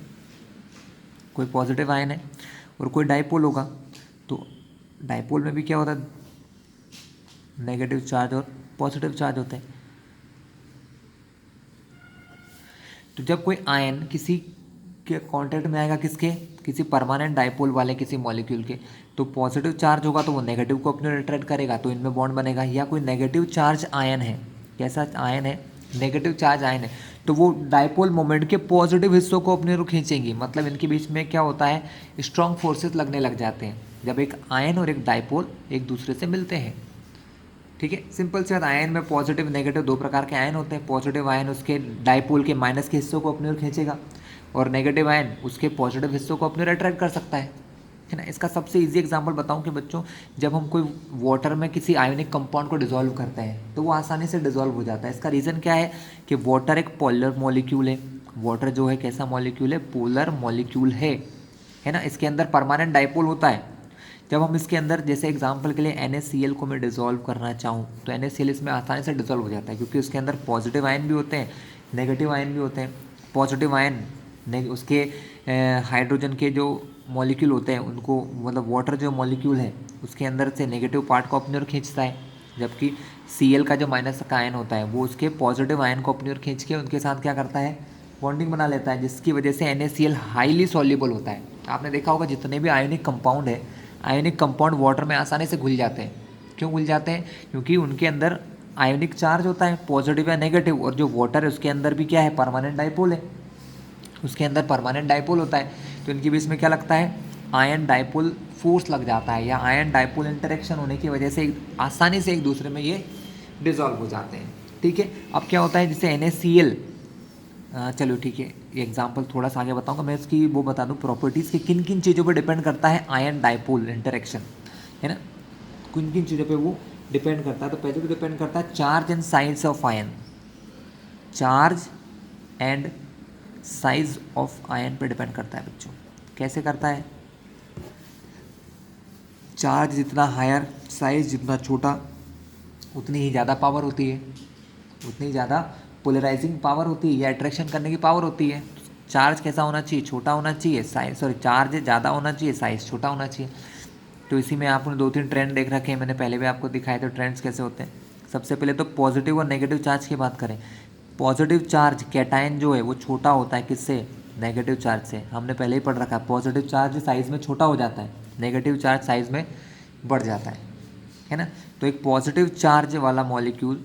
[SPEAKER 1] कोई पॉजिटिव आयन है और कोई डाइपोल होगा, तो डाइपोल में भी क्या होता है, नेगेटिव चार्ज और पॉजिटिव चार्ज होते हैं। तो जब कोई आयन किसी के कांटेक्ट में आएगा, किसके, किसी परमानेंट डाइपोल वाले किसी मॉलिक्यूल के, तो पॉजिटिव चार्ज होगा तो वो नेगेटिव को अपने अट्रैक्ट करेगा, तो इनमें बॉन्ड बनेगा। या कोई नेगेटिव चार्ज आयन है, कैसा आयन है, नेगेटिव चार्ज आयन है, तो वो डाइपोल मोमेंट के पॉजिटिव हिस्सों को अपने ओर खींचेंगी। मतलब इनके बीच में क्या होता है, स्ट्रॉन्ग फोर्सेस लगने लग जाते हैं जब एक आयन और एक डाइपोल एक दूसरे से मिलते हैं। ठीक है, सिंपल सी बात, आयन में पॉजिटिव नेगेटिव दो प्रकार के आयन होते हैं। पॉजिटिव आयन उसके डाइपोल के माइनस के हिस्सों को अपनी ओर खींचेगा और नेगेटिव आयन उसके पॉजिटिव हिस्सों को अपनी ओर अट्रैक्ट कर सकता है ना। इसका सबसे इजी एग्जांपल बताऊं कि बच्चों, जब हम कोई वाटर में किसी आयोनिक कंपाउंड को डिसॉल्व करते हैं तो वो आसानी से डिसॉल्व हो जाता है। इसका रीज़न क्या है कि वाटर एक पोलर मॉलिक्यूल है। वाटर जो है कैसा मॉलिक्यूल है, पोलर मॉलिक्यूल है ना। इसके अंदर परमानेंट डाइपोल होता है। जब हम इसके अंदर, जैसे एग्जांपल के लिए NaCl को मैं डिसॉल्व करना चाहूँ तो NaCl इसमें आसानी से डिसॉल्व हो जाता है, क्योंकि उसके अंदर पॉजिटिव आयन भी होते हैं, नेगेटिव आयन भी होते हैं। पॉजिटिव आयन उसके हाइड्रोजन के जो मॉलिक्यूल होते हैं उनको, मतलब वाटर जो मॉलिक्यूल है उसके अंदर से नेगेटिव पार्ट को अपनी ओर खींचता है, जबकि Cl का जो माइनस का आयन होता है वो उसके पॉजिटिव आयन को अपनी ओर खींच के उनके साथ क्या करता है, बॉन्डिंग बना लेता है, जिसकी वजह से NaCl हाईली सॉल्युबल होता है। आपने देखा होगा जितने भी आयोनिक कंपाउंड है, आयोनिक कंपाउंड वाटर में आसानी से घुल जाते हैं। क्यों घुल जाते हैं, क्योंकि उनके अंदर आयोनिक चार्ज होता है, पॉजिटिव या नेगेटिव, और जो वाटर है उसके अंदर भी क्या है, परमानेंट डाइपोल है, उसके अंदर परमानेंट डाइपोल होता है। तो इनके बीच में क्या लगता है, आयन डाइपोल फोर्स लग जाता है, या आयन डाइपोल इंटरेक्शन होने की वजह से आसानी से एक दूसरे में ये डिसॉल्व हो जाते हैं। ठीक है, अब क्या होता है, जैसे NaCl, चलो ठीक है, ये एग्जांपल थोड़ा सा आगे बताऊंगा मैं, इसकी वो बता दूं प्रॉपर्टीज़ कि किन किन चीज़ों पर डिपेंड करता है आयन डाइपोल इंटरेक्शन, है ना। किन किन चीज़ों पे वो डिपेंड करता है, तो पहले तो डिपेंड करता है charge and size of ion. Charge and size of ion पे डिपेंड करता है बच्चों। कैसे करता है, चार्ज जितना हायर, साइज जितना छोटा, उतनी ही ज़्यादा पावर होती है, उतनी ज़्यादा पोलराइजिंग पावर होती है या अट्रैक्शन करने की पावर होती है। चार्ज कैसा होना चाहिए, छोटा होना चाहिए, साइज, सॉरी, चार्ज ज़्यादा होना चाहिए, साइज छोटा होना चाहिए। तो इसी में आपने दो तीन ट्रेंड देख रखे हैं, मैंने पहले भी आपको दिखाए थे ट्रेंड्स कैसे होते हैं। सबसे पहले तो पॉजिटिव और नेगेटिव चार्ज की बात करें। पॉजिटिव चार्ज कैटायन जो है वो छोटा होता है किससे, नेगेटिव चार्ज से। हमने पहले ही पढ़ रखा है, पॉजिटिव चार्ज साइज़ में छोटा हो जाता है, नेगेटिव चार्ज साइज़ में बढ़ जाता है ना। तो एक पॉजिटिव चार्ज वाला मॉलिक्यूल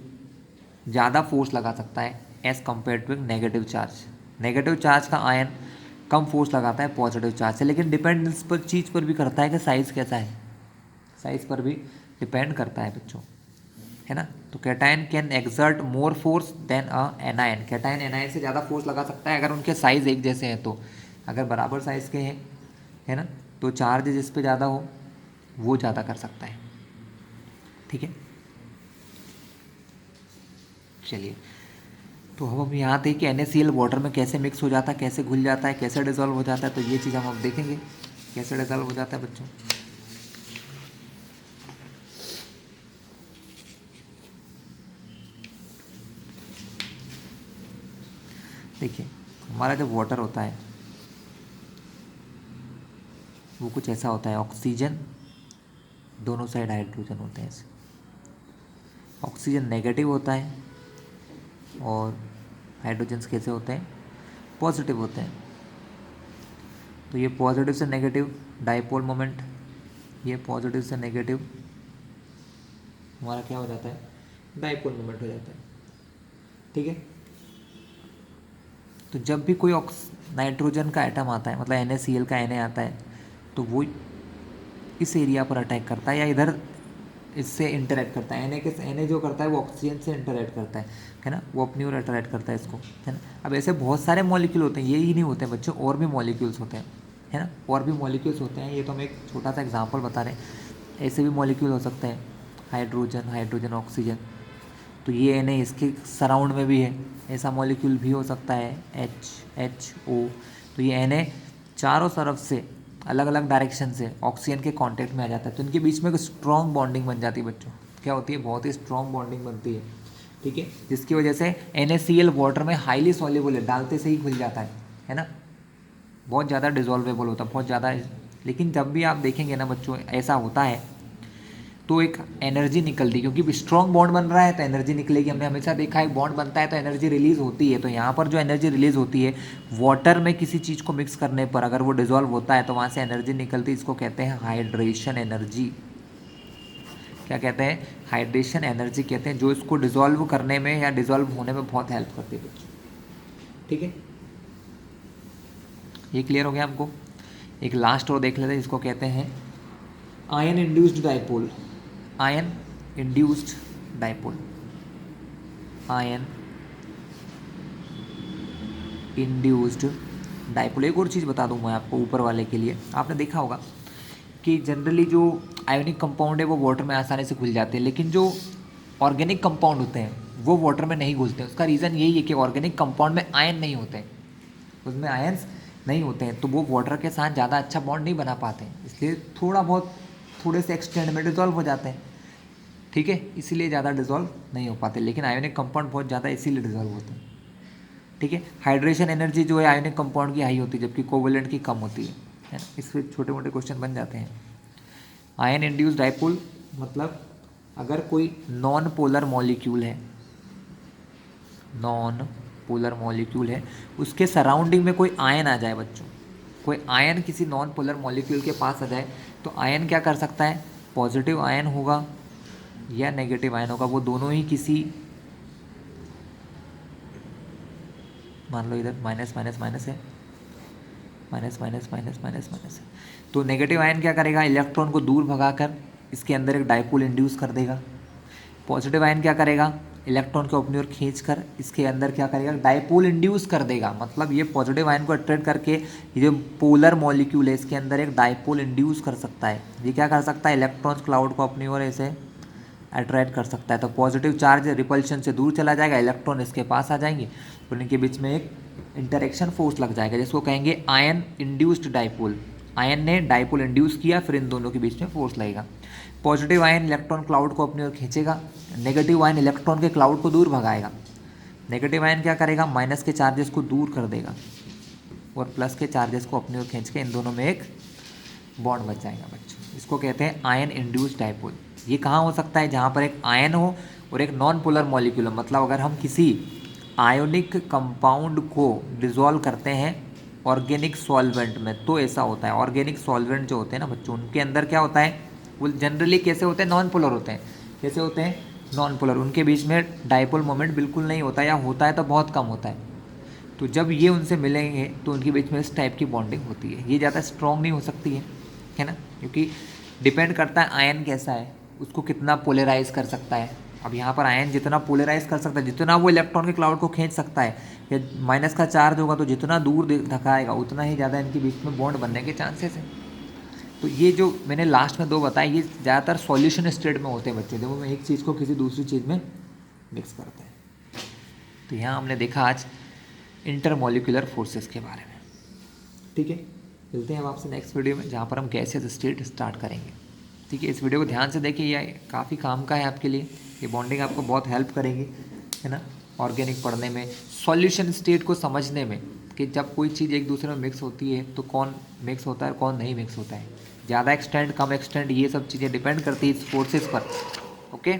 [SPEAKER 1] ज़्यादा फोर्स लगा सकता है एज़ कम्पेयर टू एक नेगेटिव चार्ज। नेगेटिव चार्ज का आयन कम फोर्स लगाता है पॉजिटिव चार्ज से, लेकिन डिपेंड इस पर चीज़ पर भी करता है कि साइज़ कैसा है, साइज़ पर भी डिपेंड करता है बच्चों, है ना। तो cation can exert more force than a anion. Cation anion से ज़्यादा फोर्स लगा सकता है अगर उनके साइज़ एक जैसे हैं, तो अगर बराबर साइज़ के हैं, है ना, तो चार्ज जिस पे ज़्यादा हो वो ज़्यादा कर सकता है। ठीक है, चलिए, तो हम यहाँ थे कि NaCl वाटर में कैसे मिक्स हो जाता है, कैसे घुल जाता है, कैसे डिजॉल्व हो जाता है, तो ये चीज़ हम अब देखेंगे कैसे डिजॉल्व हो जाता है बच्चों। देखिए, हमारा जो वाटर होता है वो कुछ ऐसा होता है, ऑक्सीजन दोनों साइड हाइड्रोजन होते हैं ऐसे, ऑक्सीजन नेगेटिव होता है और हाइड्रोजन्स कैसे होते हैं, पॉजिटिव होते हैं। तो ये पॉजिटिव से नेगेटिव डाइपोल मोमेंट, ये पॉजिटिव से नेगेटिव हमारा क्या हो जाता है, डाइपोल मोमेंट हो जाता है। ठीक है, तो जब भी कोई नाइट्रोजन का एटम आता है, मतलब NaCl का Na आता है, तो वो इस एरिया पर अटैक करता है या इधर इससे इंटरेक्ट करता है। Na जो करता है वो ऑक्सीजन से इंटरेक्ट करता है ना, वो अपनी ओर अट्रैक्ट करता है इसको, है ना। अब ऐसे बहुत सारे मॉलिक्यूल होते हैं, ये ही नहीं होते हैं बच्चों, और भी मॉलिक्यूल्स होते हैं, है ना, और भी मॉलिक्यूल्स होते हैं। ये तो हम एक छोटा सा एग्जांपल बता रहे हैं, ऐसे भी मॉलिक्यूल हो सकते हैं, हाइड्रोजन ऑक्सीजन। तो ये Na इसके सराउंड में भी है, ऐसा मॉलिक्यूल भी हो सकता है HO। तो ये Na चारों तरफ से अलग अलग डायरेक्शन से ऑक्सीजन के कांटेक्ट में आ जाता है, तो इनके बीच में एक स्ट्रॉन्ग बॉन्डिंग बन जाती है बच्चों। क्या होती है, बहुत ही स्ट्रॉन्ग बॉन्डिंग बनती है। ठीक है, जिसकी वजह से NaCl वाटर में हाईली सॉल्युबल है, डालते से ही घुल जाता है ना, बहुत ज़्यादा डिजॉल्वेबल होता है, बहुत ज़्यादा। लेकिन जब भी आप देखेंगे ना बच्चों ऐसा होता है तो एक एनर्जी निकलती है, क्योंकि स्ट्रॉन्ग बॉन्ड बन रहा है तो एनर्जी निकलेगी। हमने हमेशा देखा है बॉन्ड बनता है तो एनर्जी रिलीज होती है। तो यहाँ पर जो एनर्जी रिलीज होती है वाटर में किसी चीज़ को मिक्स करने पर, अगर वो डिजॉल्व होता है तो वहाँ से एनर्जी निकलती है, इसको कहते हैं हाइड्रेशन एनर्जी। क्या कहते हैं, हाइड्रेशन एनर्जी कहते हैं, जो इसको डिजॉल्व करने में या डिजॉल्व होने में बहुत हेल्प करती है बच्चों। ठीक है, ये क्लियर हो गया आपको। एक लास्ट और देख लेते हैं, जिसको कहते हैं ion induced dipole. Ion induced dipole, ion induced dipole. एक और चीज़ बता दूं मैं आपको ऊपर वाले के लिए, आपने देखा होगा कि जनरली जो आयोनिक कंपाउंड है वो वाटर में आसानी से घुल जाते हैं, लेकिन जो ऑर्गेनिक कंपाउंड होते हैं वो वाटर में नहीं घुलते हैं। उसका रीज़न यही है कि ऑर्गेनिक कंपाउंड में आयन नहीं होते हैं, उसमें आयन्स नहीं होते हैं, तो वो वाटर के साथ ज़्यादा अच्छा बॉन्ड नहीं बना पाते हैं, इसलिए थोड़े से एक्सटेंड में डिजॉल्व हो जाते हैं। ठीक है, इसीलिए ज़्यादा डिजॉल्व नहीं हो पाते, लेकिन आयोनिक कंपाउंड बहुत ज़्यादा इसीलिए डिजॉल्व होते हैं। ठीक है, हाइड्रेशन एनर्जी जो है आयोनिक कंपाउंड की हाई होती है, जबकि कोवेलेंट की कम होती है ना। इससे छोटे मोटे क्वेश्चन बन जाते हैं। आयन इंड्यूस्ड डाइपोल मतलब अगर कोई नॉन पोलर मॉलिक्यूल है, नॉन पोलर मॉलिक्यूल है, उसके सराउंडिंग में कोई आयन आ जाए बच्चों, कोई आयन किसी नॉन पोलर मॉलिक्यूल के पास आ जाए, तो आयन क्या कर सकता है, पॉजिटिव आयन होगा या नेगेटिव आयन होगा, वो दोनों ही किसी, मान लो इधर माइनस माइनस माइनस है, minus minus minus minus minus है, तो नेगेटिव आयन क्या करेगा, इलेक्ट्रॉन को दूर भगाकर इसके अंदर एक डाइपोल इंड्यूस कर देगा। पॉजिटिव आयन क्या करेगा, इलेक्ट्रॉन को अपनी ओर खींचकर इसके अंदर क्या करेगा, डाइपोल इंड्यूस कर देगा। मतलब ये पॉजिटिव आयन को अट्रैक्ट करके ये जो पोलर मॉलिक्यूल है इसके अंदर एक डाइपोल इंड्यूस कर सकता है। ये क्या कर सकता है, इलेक्ट्रॉन्स क्लाउड को अपनी ओर ऐसे अट्रैक्ट कर सकता है। तो पॉजिटिव चार्ज रिपल्शन से दूर चला जाएगा, इलेक्ट्रॉन इसके पास आ जाएंगे, तो इनके बीच में एक इंटरेक्शन फोर्स लग जाएगा, जिसको कहेंगे आयन इंड्यूस्ड डाइपोल। आयन ने डाइपोल इंड्यूस किया, फिर इन दोनों के बीच में फोर्स लगेगा। पॉजिटिव आयन इलेक्ट्रॉन क्लाउड को अपनी ओर खींचेगा, नेगेटिव आयन इलेक्ट्रॉन के क्लाउड को दूर भगाएगा। नेगेटिव आयन क्या करेगा, माइनस के चार्जेस को दूर कर देगा और प्लस के चार्जेस को अपनी ओर खींच के इन दोनों में एक बॉन्ड बच जाएगा बच्चों। इसको कहते हैं आयन इंड्यूस्ड डाइपोल। ये कहाँ हो सकता है, जहाँ पर एक आयन हो और एक नॉन पोलर मॉलिक्यूल, मतलब अगर हम किसी आयोनिक कंपाउंड को डिजॉल्व करते हैं ऑर्गेनिक सॉल्वेंट में, तो ऐसा होता है। ऑर्गेनिक सॉल्वेंट जो होते हैं ना बच्चों, उनके अंदर क्या होता है, वो जनरली कैसे होते हैं, नॉन पोलर होते हैं। कैसे होते हैं, नॉन पोलर। उनके बीच में डाइपोल मोमेंट बिल्कुल नहीं होता, या होता है तो बहुत कम होता है। तो जब ये उनसे मिलेंगे तो उनके बीच में इस टाइप की बॉन्डिंग होती है। ये ज़्यादा स्ट्रॉन्ग नहीं हो सकती है ना, क्योंकि डिपेंड करता है आयन कैसा है, उसको कितना पोलराइज कर सकता है। अब यहाँ पर आयन जितना पोलराइज कर सकता है, जितना वो इलेक्ट्रॉन के क्लाउड को खींच सकता है, या माइनस का चार्ज होगा तो जितना दूर धकाएगा उतना ही ज़्यादा इनके बीच में बॉन्ड बनने के चांसेस हैं। तो ये जो मैंने लास्ट में दो बताए, ये ज़्यादातर सॉल्यूशन स्टेट में होते हैं बच्चों, जब हम एक चीज़ को किसी दूसरी चीज़ में मिक्स करते हैं। तो यहाँ हमने देखा आज इंटरमोलिकुलर फोर्सेस के बारे में। ठीक है, मिलते हैं हम आपसे नेक्स्ट वीडियो में, जहाँ पर हम गैसियस स्टेट स्टार्ट करेंगे। ठीक है, इस वीडियो को ध्यान से देखिए, यह काफ़ी काम का है आपके लिए। ये बॉन्डिंग आपको बहुत हेल्प करेगी, है ना, ऑर्गेनिक पढ़ने में, सॉल्यूशन स्टेट को समझने में, कि जब कोई चीज़ एक दूसरे में मिक्स होती है तो कौन मिक्स होता है कौन नहीं मिक्स होता है, ज़्यादा एक्सटेंड कम एक्सटेंड, ये सब चीज़ें डिपेंड करती है इस फोर्सेस पर। ओके।